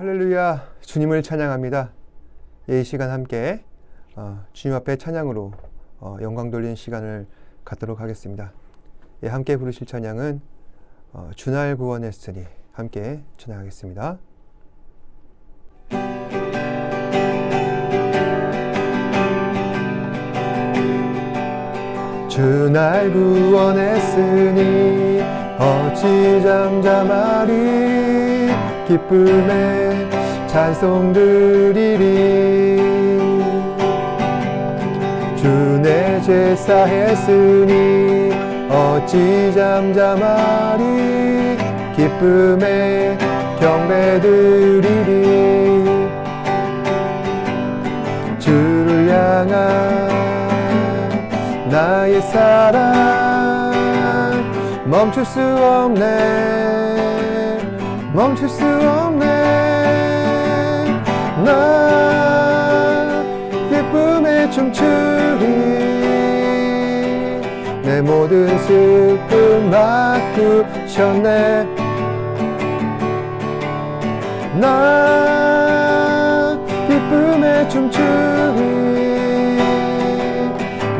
할렐루야, 주님을 찬양합니다. 이 시간 함께 주님 앞에 찬양으로 영광 돌리는 시간을 갖도록 하겠습니다. 함께 부르실 찬양은 주날 구원했으니, 함께 찬양하겠습니다. 주날 구원했으니 어찌 잠잠하리, 기쁨에 찬송 드리리. 주 내 죄 사했으니 어찌 잠잠하리, 기쁨에 경배 드리리. 주를 향한 나의 사랑 멈출 수 없네, 멈출 수 없네. 나 기쁨에 춤추리, 내 모든 슬픔 바꾸셨네. 나 기쁨에 춤추리,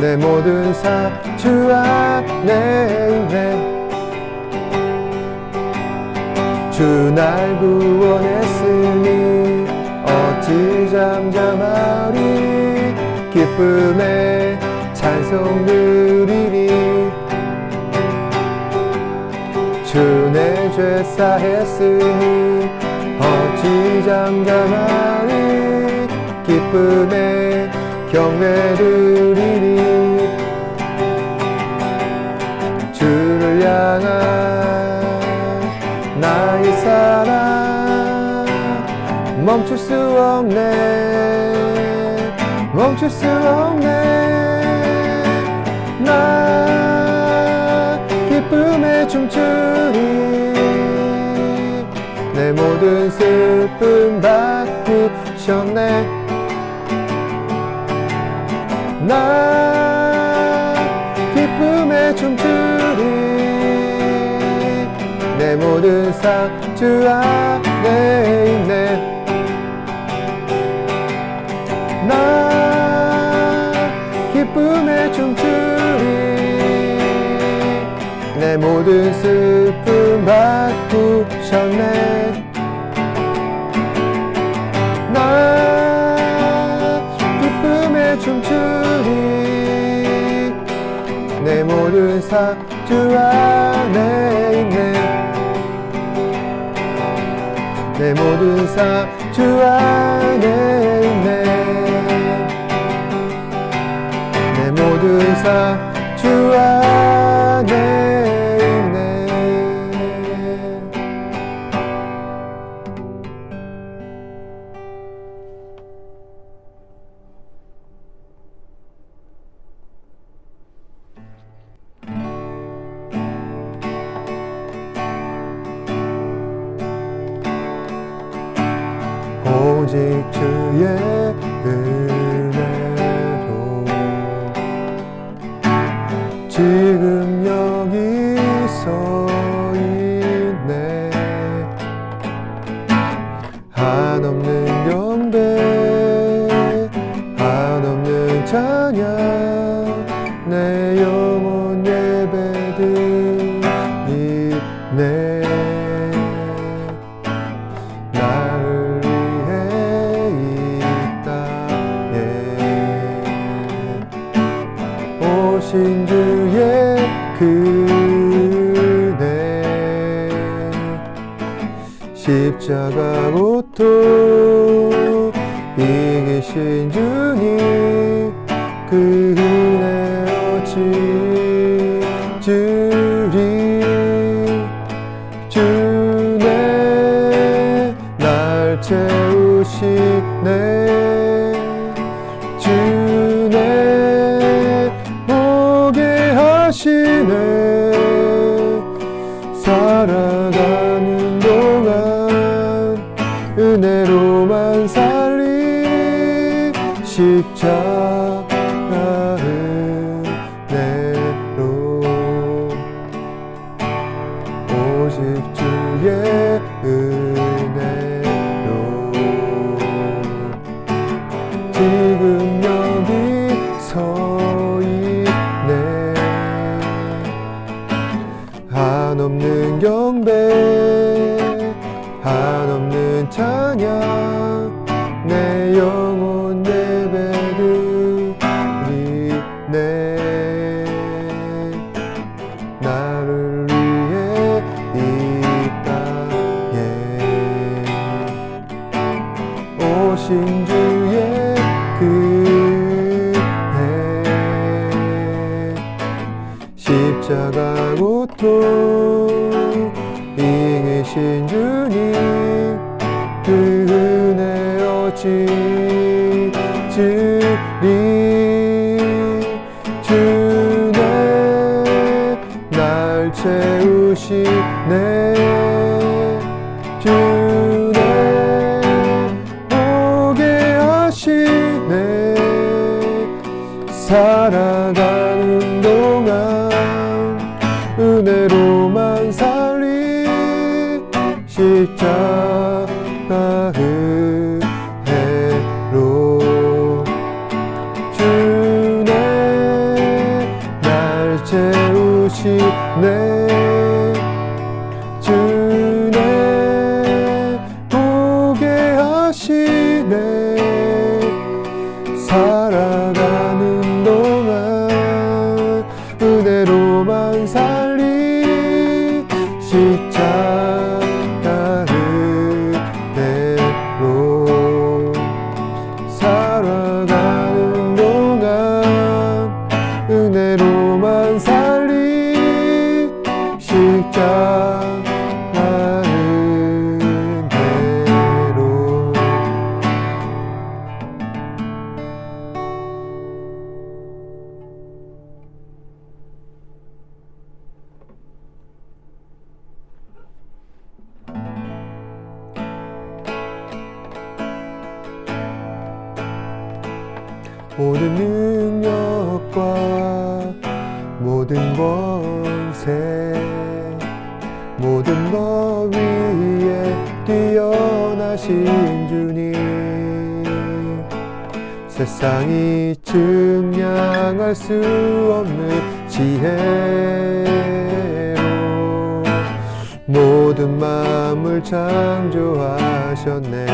내 모든 삶 주 안에 있네. 주 날 구원했으니 어찌 잠잠하리, 기쁨에 찬송 드리리. 주 내 죄 사했으니 어찌 잠잠하리, 기쁨에 경배 드리리. 주를 향한 나의 사랑 멈출 수 없네, 멈출 수 없네. 나 기쁨에 춤추리, 내 모든 슬픔 바꾸셨네. 나 기쁨에 춤추리, 내 모든 삶 주 안에 있네. 나 기쁨에 춤추리, 내 모든 슬픔 바꾸셨네. 나 기쁨에 춤추리, 내 모든 삶 주 안에 있네. 내 모든 삶 주 안에 있네. 내 모든 삶 주 안에 있네. 오직 주의 은혜로 지금 여기 서 있네. 한없는 경배, 한없는 찬양, 내 영혼 예배드리네. 오신 주의 그네, 십자가 고통 이기신 주님, 그 은혜 어찌 주리. 주네 날 채우시네. 살아가는 동안 은혜로만 살리, 십자가 은혜로. 오직 주의 은혜로 한없는 경배 한없는 찬양 내 영혼 예배드리네 나를 위해 이 땅에 오신 주의 그대 십자가 고통 이기신 주님 그 은혜 어찌 주리 주네 날 채우시네 주네 보게 하시네 살아가는 동안 은혜로만 살리 십자가 은혜로 주네 날 채우시네 주네 보게 하시네 살아가는 동안 은혜로만 살리 십자가 은혜로 살아가는 동안 은혜로만 살리 십자가 은혜로 모든 능력과 모든 권세 모든 것 위에 뛰어나신 주님 세상이 증량할 수 없는 지혜로 모든 만물 창조하셨네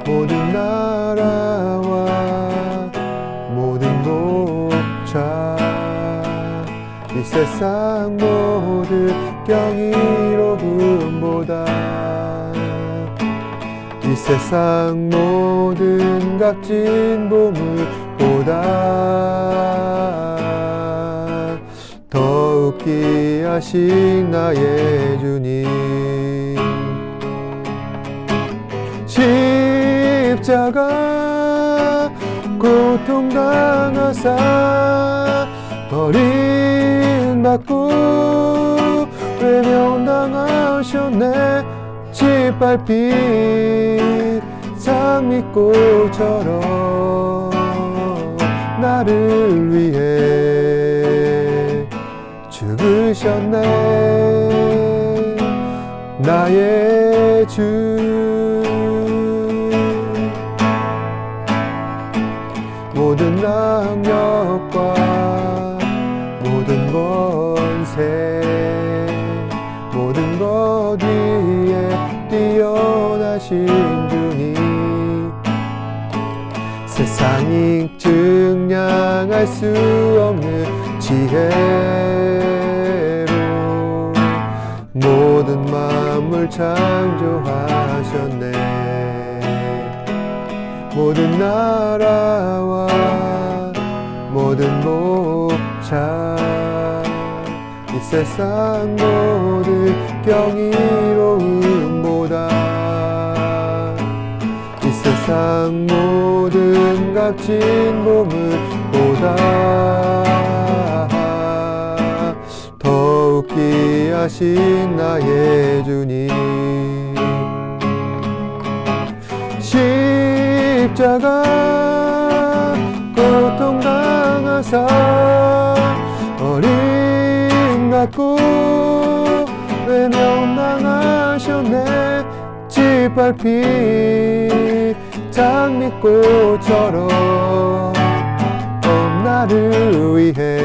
모든 나라와 모든 목자 이 세상 모든 경이로움보다 이 세상 모든 값진 보물보다 더욱 귀하신 나의 주님 십자가 고통당하사 버림받고 외면당하셨네 짓밟힌 장미꽃처럼 나를 위해 죽으셨네 나의 주 모든 능력과 모든 권세 모든 것 위에 뛰어나신 주님 세상이 증량할 수 없는 지혜로 모든 만물 창조하셨네 모든 나라와 모든 목자 이 세상 모든 경이로움보다 이 세상 모든 값진 보물보다 더욱 귀하신 나의 주님 십자가 고통당하사 버림받고 외면당하셨네 짓밟힌 장미꽃처럼 나를 위해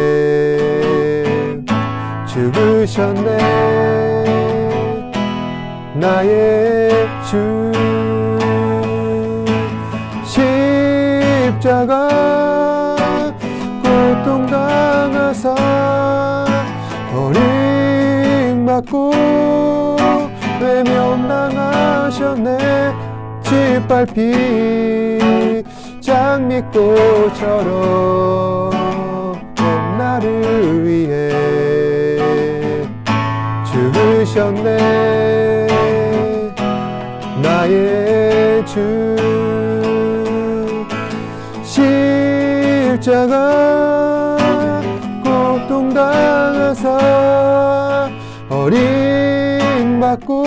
죽으셨네 나의 주 십자가 고통당하사 버림받고 외면당하셨네 짓밟힌 장미꽃처럼 나를 위해 죽으셨네 나의 주 십자가 고통당하사 버림받고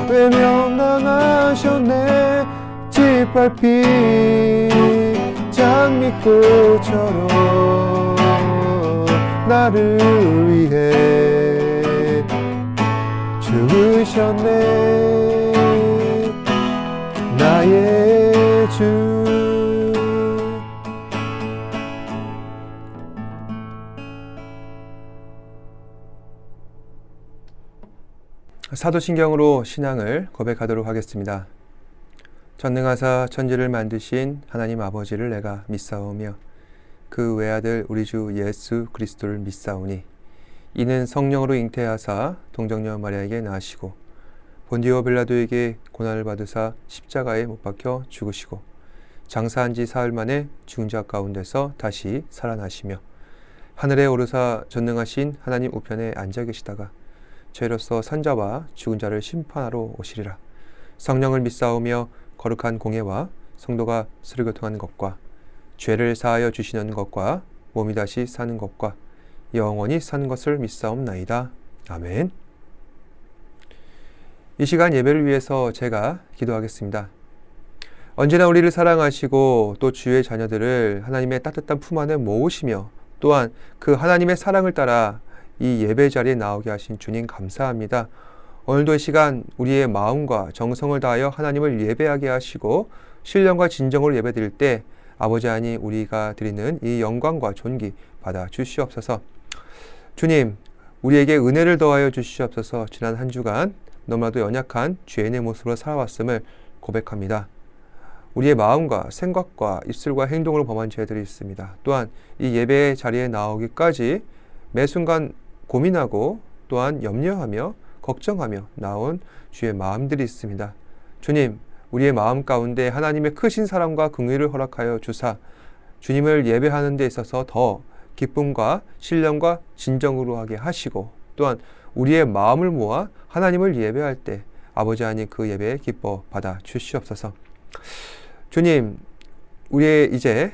외면당하셨네 짓밟힌 장미꽃처럼 나를 위해 죽으셨네 나의 주 사도신경으로 신앙을 고백하도록 하겠습니다. 전능하사 천지를 만드신 하나님 아버지를 내가 믿사오며 그 외아들 우리 주 예수 그리스도를 믿사오니 이는 성령으로 잉태하사 동정녀 마리아에게 나시고 본디오 빌라도에게 고난을 받으사 십자가에 못 박혀 죽으시고 장사한 지 사흘 만에 죽은 자 가운데서 다시 살아나시며 하늘에 오르사 전능하신 하나님 우편에 앉아 계시다가 죄로서 산자와 죽은 자를 심판하러 오시리라. 성령을 믿사오며 거룩한 공예와 성도가 서로 교통하는 것과 죄를 사하여 주시는 것과 몸이 다시 사는 것과 영원히 사는 것을 믿사옵나이다. 아멘. 이 시간 예배를 위해서 제가 기도하겠습니다. 언제나 우리를 사랑하시고 또 주의 자녀들을 하나님의 따뜻한 품 안에 모으시며 또한 그 하나님의 사랑을 따라 이 예배 자리에 나오게 하신 주님 감사합니다. 오늘도 이 시간 우리의 마음과 정성을 다하여 하나님을 예배하게 하시고 신령과 진정으로 예배드릴 때 아버지 하나님 우리가 드리는 이 영광과 존귀 받아 주시옵소서. 주님, 우리에게 은혜를 더하여 주시옵소서. 지난 한 주간 너무나도 연약한 죄인의 모습으로 살아왔음을 고백합니다. 우리의 마음과 생각과 입술과 행동으로 범한 죄들이 있습니다. 또한 이 예배 자리에 나오기까지 매 순간 고민하고 또한 염려하며 걱정하며 나온 주의 마음들이 있습니다. 주님, 우리의 마음 가운데 하나님의 크신 사랑과 긍휼을 허락하여 주사 주님을 예배하는 데 있어서 더 기쁨과 신령과 진정으로 하게 하시고 또한 우리의 마음을 모아 하나님을 예배할 때 아버지 하나님 그 예배에 기뻐 받아 주시옵소서. 주님, 우리의 이제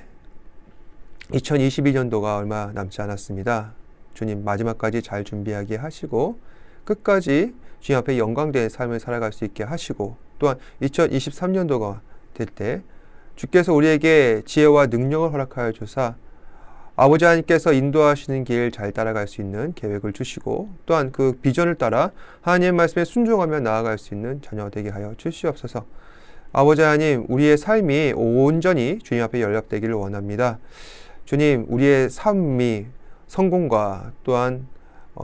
2022년도가 얼마 남지 않았습니다. 주님, 마지막까지 잘 준비하게 하시고 끝까지 주님 앞에 영광된 삶을 살아갈 수 있게 하시고 또한 2023년도가 될 때 주께서 우리에게 지혜와 능력을 허락하여 주사 아버지 하나님께서 인도하시는 길 잘 따라갈 수 있는 계획을 주시고 또한 그 비전을 따라 하나님의 말씀에 순종하며 나아갈 수 있는 자녀 되게 하여 주시옵소서. 아버지 하나님, 우리의 삶이 온전히 주님 앞에 연락되기를 원합니다. 주님, 우리의 삶이 성공과 또한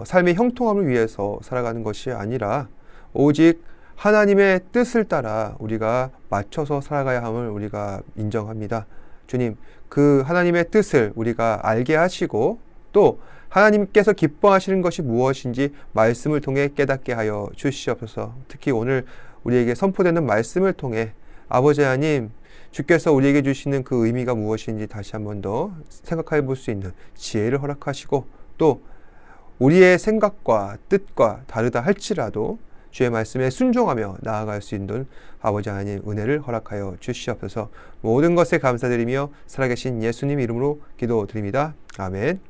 삶의 형통함을 위해서 살아가는 것이 아니라 오직 하나님의 뜻을 따라 우리가 맞춰서 살아가야 함을 우리가 인정합니다. 주님, 그 하나님의 뜻을 우리가 알게 하시고 또 하나님께서 기뻐하시는 것이 무엇인지 말씀을 통해 깨닫게 하여 주시옵소서. 특히 오늘 우리에게 선포되는 말씀을 통해 아버지 하나님, 주께서 우리에게 주시는 그 의미가 무엇인지 다시 한 번 더 생각해 볼 수 있는 지혜를 허락하시고 또 우리의 생각과 뜻과 다르다 할지라도 주의 말씀에 순종하며 나아갈 수 있는 아버지 하나님 은혜를 허락하여 주시옵소서. 모든 것에 감사드리며 살아계신 예수님 이름으로 기도드립니다. 아멘.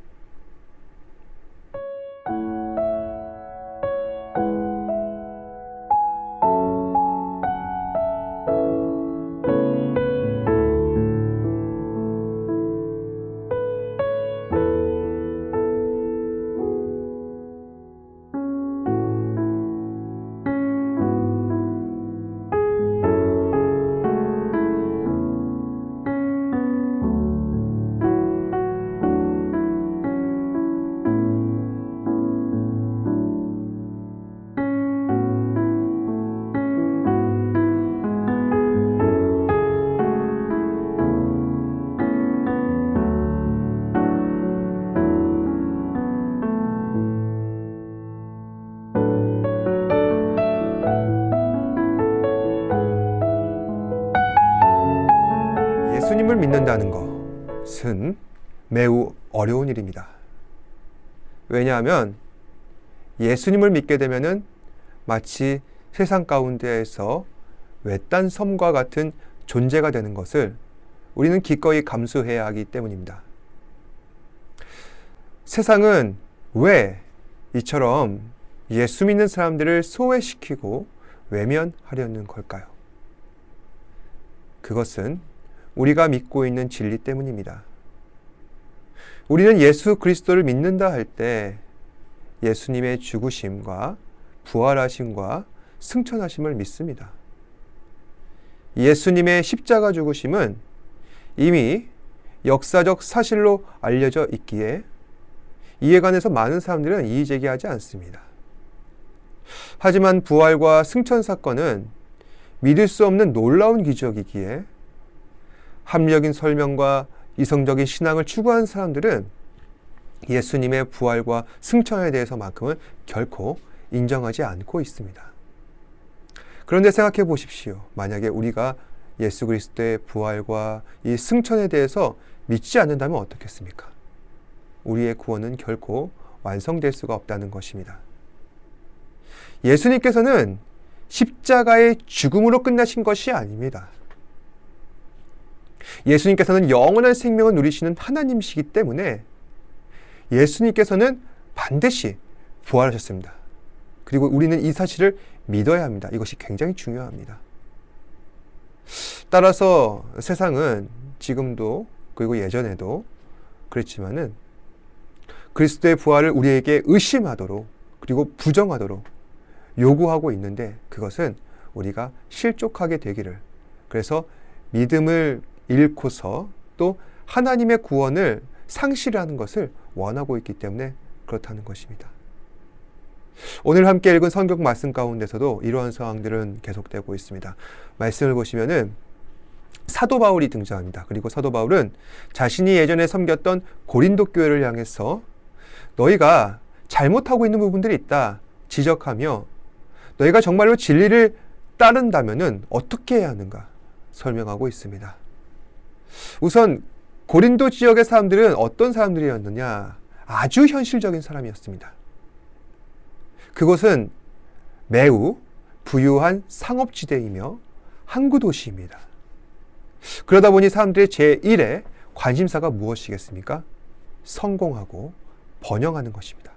믿는다는 것은 매우 어려운 일입니다. 왜냐하면 예수님을 믿게 되면은 마치 세상 가운데에서 외딴 섬과 같은 존재가 되는 것을 우리는 기꺼이 감수해야 하기 때문입니다. 세상은 왜 이처럼 예수 믿는 사람들을 소외시키고 외면하려는 걸까요? 그것은 우리가 믿고 있는 진리 때문입니다. 우리는 예수 그리스도를 믿는다 할 때 예수님의 죽으심과 부활하심과 승천하심을 믿습니다. 예수님의 십자가 죽으심은 이미 역사적 사실로 알려져 있기에 이에 관해서 많은 사람들은 이의제기하지 않습니다. 하지만 부활과 승천 사건은 믿을 수 없는 놀라운 기적이기에 합리적인 설명과 이성적인 신앙을 추구하는 사람들은 예수님의 부활과 승천에 대해서만큼은 결코 인정하지 않고 있습니다. 그런데 생각해 보십시오. 만약에 우리가 예수 그리스도의 부활과 이 승천에 대해서 믿지 않는다면 어떻겠습니까? 우리의 구원은 결코 완성될 수가 없다는 것입니다. 예수님께서는 십자가의 죽음으로 끝나신 것이 아닙니다. 예수님께서는 영원한 생명을 누리시는 하나님이시기 때문에 예수님께서는 반드시 부활하셨습니다. 그리고 우리는 이 사실을 믿어야 합니다. 이것이 굉장히 중요합니다. 따라서 세상은 지금도 그리고 예전에도 그랬지만은 그리스도의 부활을 우리에게 의심하도록 그리고 부정하도록 요구하고 있는데 그것은 우리가 실족하게 되기를, 그래서 믿음을 잃고서 또 하나님의 구원을 상실하는 것을 원하고 있기 때문에 그렇다는 것입니다. 오늘 함께 읽은 성경 말씀 가운데서도 이러한 상황들은 계속되고 있습니다. 말씀을 보시면은 사도 바울이 등장합니다. 그리고 사도 바울은 자신이 예전에 섬겼던 고린도 교회를 향해서 너희가 잘못하고 있는 부분들이 있다 지적하며 너희가 정말로 진리를 따른다면은 어떻게 해야 하는가 설명하고 있습니다. 우선 고린도 지역의 사람들은 어떤 사람들이었느냐? 아주 현실적인 사람이었습니다. 그곳은 매우 부유한 상업지대이며 항구 도시입니다. 그러다 보니 사람들의 제1의 관심사가 무엇이겠습니까? 성공하고 번영하는 것입니다.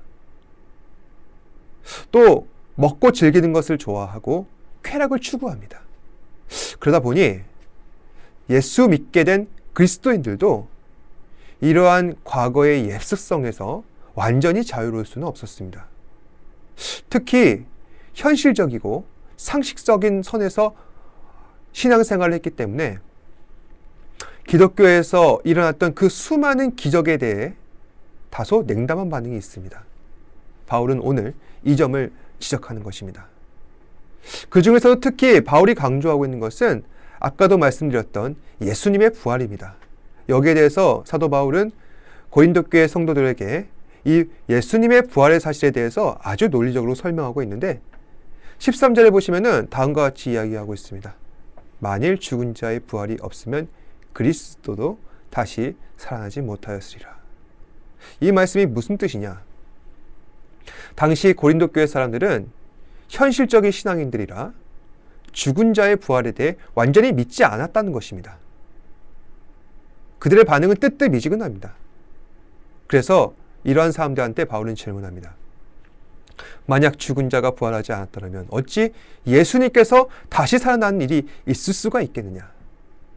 또 먹고 즐기는 것을 좋아하고 쾌락을 추구합니다. 그러다 보니 예수 믿게 된 그리스도인들도 이러한 과거의 옅습성에서 완전히 자유로울 수는 없었습니다. 특히 현실적이고 상식적인 선에서 신앙생활을 했기 때문에 기독교에서 일어났던 그 수많은 기적에 대해 다소 냉담한 반응이 있습니다. 바울은 오늘 이 점을 지적하는 것입니다. 그 중에서도 특히 바울이 강조하고 있는 것은 아까도 말씀드렸던 예수님의 부활입니다. 여기에 대해서 사도 바울은 고린도 교회 성도들에게 이 예수님의 부활의 사실에 대해서 아주 논리적으로 설명하고 있는데 13절에 보시면은 다음과 같이 이야기하고 있습니다. 만일 죽은 자의 부활이 없으면 그리스도도 다시 살아나지 못하였으리라. 이 말씀이 무슨 뜻이냐? 당시 고린도 교회 사람들은 현실적인 신앙인들이라 죽은 자의 부활에 대해 완전히 믿지 않았다는 것입니다. 그들의 반응은 뜨뜻미지근합니다. 그래서 이러한 사람들한테 바울은 질문합니다. 만약 죽은 자가 부활하지 않았더라면 어찌 예수님께서 다시 살아나는 일이 있을 수가 있겠느냐?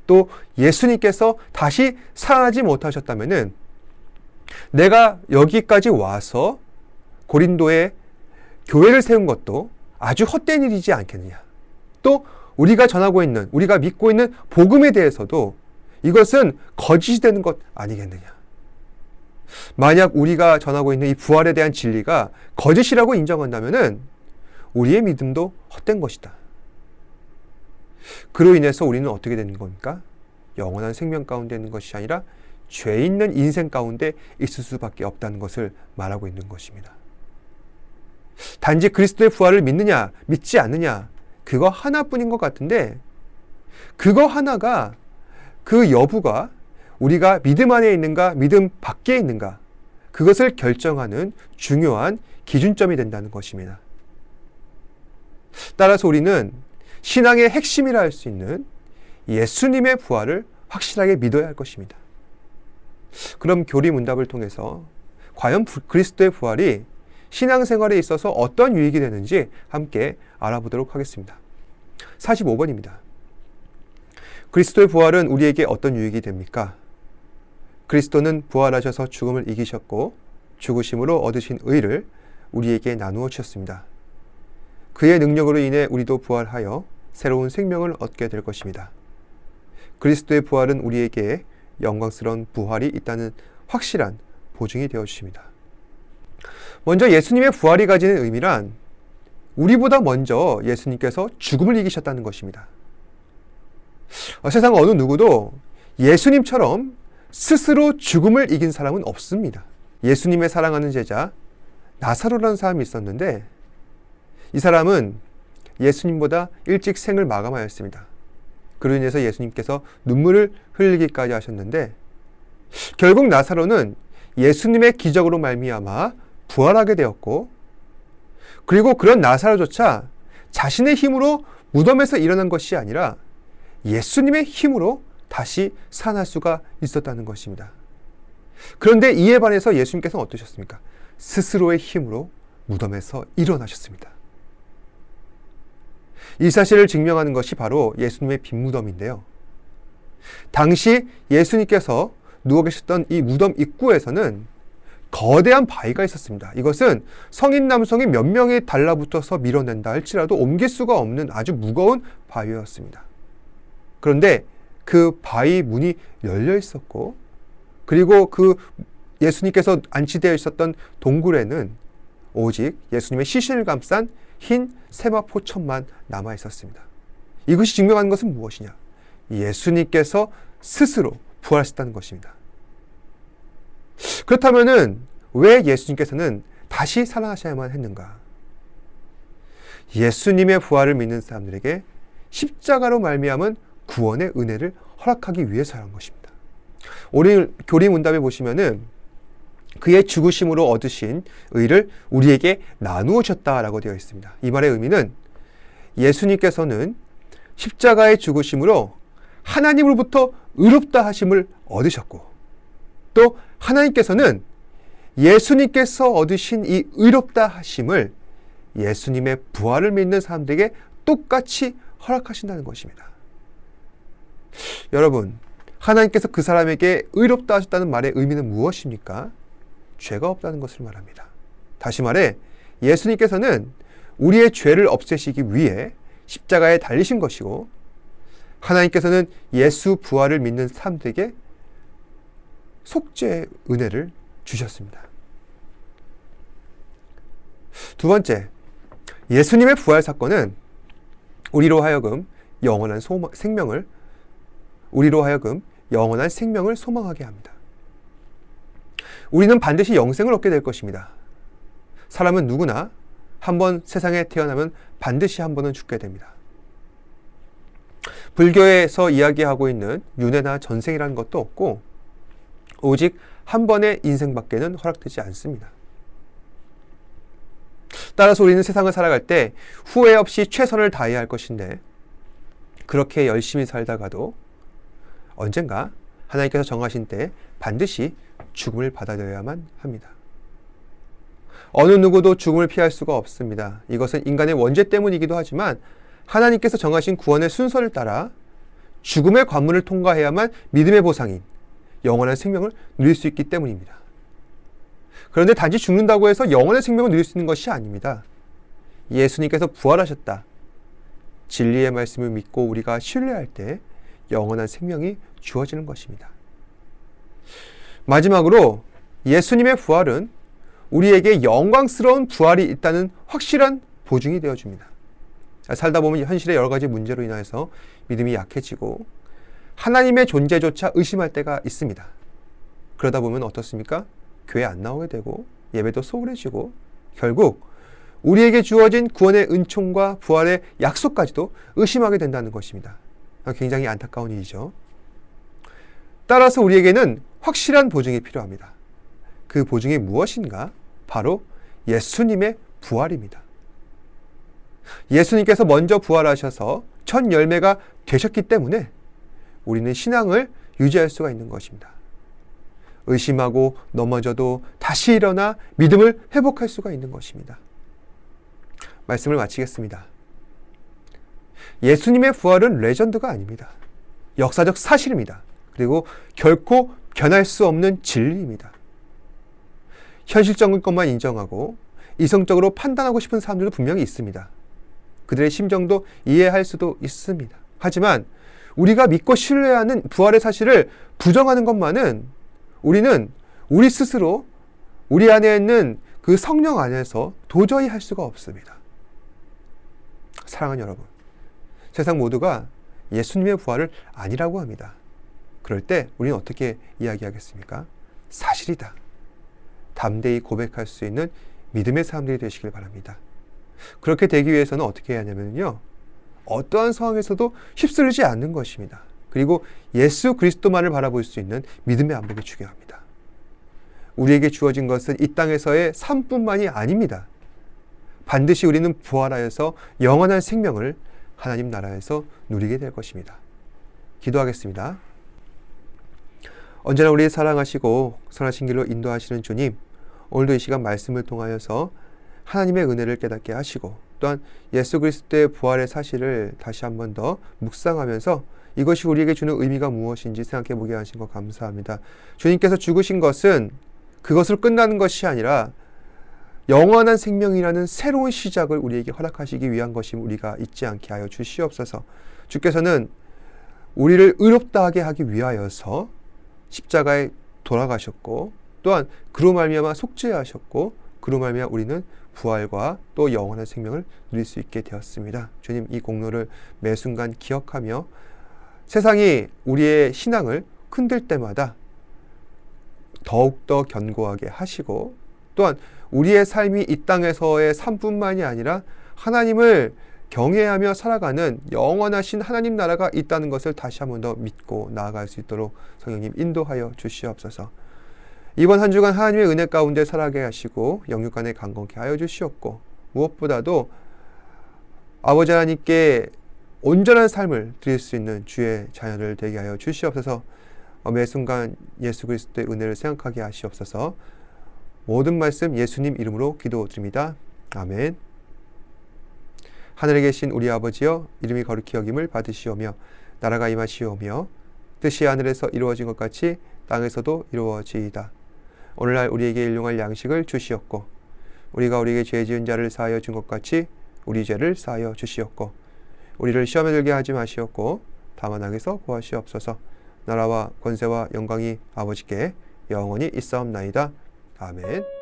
또 예수님께서 다시 살아나지 못하셨다면은 내가 여기까지 와서 고린도에 교회를 세운 것도 아주 헛된 일이지 않겠느냐? 또 우리가 전하고 있는, 우리가 믿고 있는 복음에 대해서도 이것은 거짓이 되는 것 아니겠느냐? 만약 우리가 전하고 있는 이 부활에 대한 진리가 거짓이라고 인정한다면은 우리의 믿음도 헛된 것이다. 그로 인해서 우리는 어떻게 되는 겁니까? 영원한 생명 가운데 있는 것이 아니라 죄 있는 인생 가운데 있을 수밖에 없다는 것을 말하고 있는 것입니다. 단지 그리스도의 부활을 믿느냐, 믿지 않느냐, 그거 하나뿐인 것 같은데 그거 하나가 그 여부가 우리가 믿음 안에 있는가, 믿음 밖에 있는가, 그것을 결정하는 중요한 기준점이 된다는 것입니다. 따라서 우리는 신앙의 핵심이라 할 수 있는 예수님의 부활을 확실하게 믿어야 할 것입니다. 그럼 교리문답을 통해서 과연 그리스도의 부활이 신앙생활에 있어서 어떤 유익이 되는지 함께 알아보도록 하겠습니다. 45번입니다. 그리스도의 부활은 우리에게 어떤 유익이 됩니까? 그리스도는 부활하셔서 죽음을 이기셨고 죽으심으로 얻으신 의를 우리에게 나누어 주셨습니다. 그의 능력으로 인해 우리도 부활하여 새로운 생명을 얻게 될 것입니다. 그리스도의 부활은 우리에게 영광스러운 부활이 있다는 확실한 보증이 되어 주십니다. 먼저 예수님의 부활이 가지는 의미란 우리보다 먼저 예수님께서 죽음을 이기셨다는 것입니다. 세상 어느 누구도 예수님처럼 스스로 죽음을 이긴 사람은 없습니다. 예수님의 사랑하는 제자 나사로라는 사람이 있었는데 이 사람은 예수님보다 일찍 생을 마감하였습니다. 그로 인해서 예수님께서 눈물을 흘리기까지 하셨는데 결국 나사로는 예수님의 기적으로 말미암아 부활하게 되었고, 그리고 그런 나사로조차 자신의 힘으로 무덤에서 일어난 것이 아니라 예수님의 힘으로 다시 살아날 수가 있었다는 것입니다. 그런데 이에 반해서 예수님께서는 어떠셨습니까? 스스로의 힘으로 무덤에서 일어나셨습니다. 이 사실을 증명하는 것이 바로 예수님의 빈무덤인데요. 당시 예수님께서 누워 계셨던 이 무덤 입구에서는 거대한 바위가 있었습니다. 이것은 성인 남성이 몇 명이 달라붙어서 밀어낸다 할지라도 옮길 수가 없는 아주 무거운 바위였습니다. 그런데 그 바위 문이 열려 있었고, 그리고 그 예수님께서 안치되어 있었던 동굴에는 오직 예수님의 시신을 감싼 흰 세마포천만 남아 있었습니다. 이것이 증명하는 것은 무엇이냐? 예수님께서 스스로 부활하셨다는 것입니다. 그렇다면은 왜 예수님께서는 다시 살아나셔야만 했는가? 예수님의 부활을 믿는 사람들에게 십자가로 말미암은 구원의 은혜를 허락하기 위해서라는 것입니다. 오늘 교리문답에 보시면은 그의 죽으심으로 얻으신 의를 우리에게 나누어 주셨다라고 되어 있습니다. 이 말의 의미는 예수님께서는 십자가의 죽으심으로 하나님으로부터 의롭다 하심을 얻으셨고, 또 하나님께서는 예수님께서 얻으신 이 의롭다 하심을 예수님의 부활을 믿는 사람들에게 똑같이 허락하신다는 것입니다. 여러분, 하나님께서 그 사람에게 의롭다 하셨다는 말의 의미는 무엇입니까? 죄가 없다는 것을 말합니다. 다시 말해 예수님께서는 우리의 죄를 없애시기 위해 십자가에 달리신 것이고, 하나님께서는 예수 부활을 믿는 사람들에게 속죄의 은혜를 주셨습니다. 두 번째, 예수님의 부활 사건은 우리로 하여금 영원한 생명을 소망하게 합니다. 우리는 반드시 영생을 얻게 될 것입니다. 사람은 누구나 한번 세상에 태어나면 반드시 한 번은 죽게 됩니다. 불교에서 이야기하고 있는 윤회나 전생이라는 것도 없고, 오직 한 번의 인생밖에는 허락되지 않습니다. 따라서 우리는 세상을 살아갈 때 후회 없이 최선을 다해야 할 것인데, 그렇게 열심히 살다가도 언젠가 하나님께서 정하신 때 반드시 죽음을 받아들여야만 합니다. 어느 누구도 죽음을 피할 수가 없습니다. 이것은 인간의 원죄 때문이기도 하지만 하나님께서 정하신 구원의 순서를 따라 죽음의 관문을 통과해야만 믿음의 보상인 영원한 생명을 누릴 수 있기 때문입니다. 그런데 단지 죽는다고 해서 영원한 생명을 누릴 수 있는 것이 아닙니다. 예수님께서 부활하셨다, 진리의 말씀을 믿고 우리가 신뢰할 때 영원한 생명이 주어지는 것입니다. 마지막으로 예수님의 부활은 우리에게 영광스러운 부활이 있다는 확실한 보증이 되어줍니다. 살다 보면 현실의 여러 가지 문제로 인해서 믿음이 약해지고 하나님의 존재조차 의심할 때가 있습니다. 그러다 보면 어떻습니까? 교회 안 나오게 되고 예배도 소홀해지고 결국 우리에게 주어진 구원의 은총과 부활의 약속까지도 의심하게 된다는 것입니다. 굉장히 안타까운 일이죠. 따라서 우리에게는 확실한 보증이 필요합니다. 그 보증이 무엇인가? 바로 예수님의 부활입니다. 예수님께서 먼저 부활하셔서 첫 열매가 되셨기 때문에 우리는 신앙을 유지할 수가 있는 것입니다. 의심하고 넘어져도 다시 일어나 믿음을 회복할 수가 있는 것입니다. 말씀을 마치겠습니다. 예수님의 부활은 레전드가 아닙니다. 역사적 사실입니다. 그리고 결코 변할 수 없는 진리입니다. 현실적인 것만 인정하고 이성적으로 판단하고 싶은 사람들도 분명히 있습니다. 그들의 심정도 이해할 수도 있습니다. 하지만 우리가 믿고 신뢰하는 부활의 사실을 부정하는 것만은 우리는 우리 스스로 우리 안에 있는 그 성령 안에서 도저히 할 수가 없습니다. 사랑하는 여러분, 세상 모두가 예수님의 부활을 아니라고 합니다. 그럴 때 우리는 어떻게 이야기하겠습니까? 사실이다. 담대히 고백할 수 있는 믿음의 사람들이 되시길 바랍니다. 그렇게 되기 위해서는 어떻게 해야 하냐면요, 어떠한 상황에서도 휩쓸리지 않는 것입니다. 그리고 예수 그리스도만을 바라볼 수 있는 믿음의 안목이 중요합니다. 우리에게 주어진 것은 이 땅에서의 삶뿐만이 아닙니다. 반드시 우리는 부활하여서 영원한 생명을 하나님 나라에서 누리게 될 것입니다. 기도하겠습니다. 언제나 우리 사랑하시고 선하신 길로 인도하시는 주님, 오늘도 이 시간 말씀을 통하여서 하나님의 은혜를 깨닫게 하시고 또한 예수 그리스도의 부활의 사실을 다시 한 번 더 묵상하면서 이것이 우리에게 주는 의미가 무엇인지 생각해 보게 하신 것 감사합니다. 주님께서 죽으신 것은 그것으로 끝나는 것이 아니라 영원한 생명이라는 새로운 시작을 우리에게 허락하시기 위한 것임 우리가 잊지 않게 하여 주시옵소서. 주께서는 우리를 의롭다 하게 하기 위하여서 십자가에 돌아가셨고 또한 그로 말미암아 속죄하셨고 그로 말미암아 우리는 부활과 또 영원한 생명을 누릴 수 있게 되었습니다. 주님, 이 공로를 매 순간 기억하며 세상이 우리의 신앙을 흔들 때마다 더욱더 견고하게 하시고 또한 우리의 삶이 이 땅에서의 삶뿐만이 아니라 하나님을 경외하며 살아가는 영원하신 하나님 나라가 있다는 것을 다시 한 번 더 믿고 나아갈 수 있도록 성령님 인도하여 주시옵소서. 이번 한 주간 하나님의 은혜 가운데 살아가게 하시고 영육간에 강건케 하여 주시옵고 무엇보다도 아버지 하나님께 온전한 삶을 드릴 수 있는 주의 자녀들 되게 하여 주시옵소서. 매 순간 예수 그리스도의 은혜를 생각하게 하시옵소서. 모든 말씀 예수님 이름으로 기도드립니다. 아멘. 하늘에 계신 우리 아버지여, 이름이 거룩히 여김을 받으시오며 나라가 임하시오며 뜻이 하늘에서 이루어진 것 같이 땅에서도 이루어지이다. 오늘날 우리에게 일용할 양식을 주시옵고 우리가 우리에게 죄 지은 자를 사하여 준 것 같이 우리 죄를 사하여 주시옵고 우리를 시험에 들게 하지 마시옵고 다만 악에서 구하시옵소서. 나라와 권세와 영광이 아버지께 영원히 있사옵나이다. 아멘.